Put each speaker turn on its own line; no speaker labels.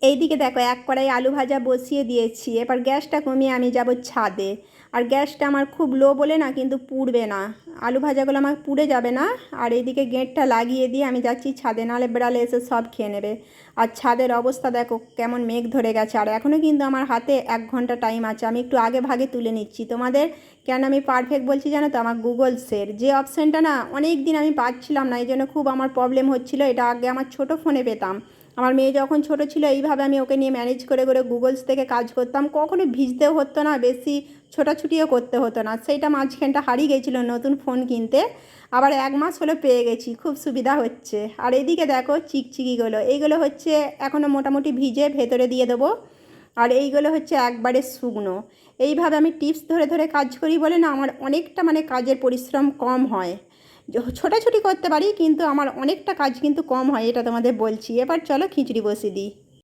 এইদিকে দেখো এক কড়াই আলু ভাজা বসিয়ে দিয়েছি। এবার গ্যাসটা কমিয়ে আমি যাব ছাদে। আর গ্যাসটা আমার খুব লো বলে না কিন্তু পুড়বে না, আলু ভাজাগুলো আমার পুড়ে যাবে না। আর এইদিকে গেটটা লাগিয়ে দিয়ে আমি যাচ্ছি ছাদে, নাহলে বেড়ালে এসে সব খেয়ে নেবে। আর ছাদের অবস্থা দেখো কেমন মেঘ ধরে গেছে। আর এখনও কিন্তু আমার হাতে 1 ঘন্টা টাইম আছে, আমি একটু আগে ভাগে তুলে নিচ্ছি তোমাদের। কেন আমি পারফেক্ট বলছি জানো তো, আমার গুগল শেয়ার যে অপশানটা না অনেক দিন আমি পাচ্ছিলাম না, এই জন্য খুব আমার প্রবলেম হচ্ছিলো। এটা আগে আমার ছোটো ফোনে পেতাম। আমার মেয়ে যখন ছোট ছিল এইভাবে আমি ওকে নিয়ে ম্যানেজ করে করে গুগলস থেকে কাজ করতাম, কখনো ভিজতেও হতো না, বেশি ছোটাছুটিও করতে হতো না। সেইটা মাঝখানটা হারিয়ে গেছিলো নতুন ফোন কিনতে, আবার 1 মাস হলো পেয়ে গেছি, খুব সুবিধা হচ্ছে। আর এদিকে দেখো চিকচিকিগুলো, এইগুলো হচ্ছে এখনও মোটামুটি ভিজে, ভেতরে দিয়ে দেবো। আর এইগুলো হচ্ছে একবারে শুকনো। এইভাবে আমি টিপস ধরে ধরে কাজ করি বলে না আমার অনেকটা মানে কাজের পরিশ্রম কম হয়। ছোটাছুটি করতে পারি কিন্তু আমার অনেকটা কাজ কিন্তু কম হয়, এটা তোমাদের বলছি। এবার চলো খিচুড়ি বসিয়ে দিই।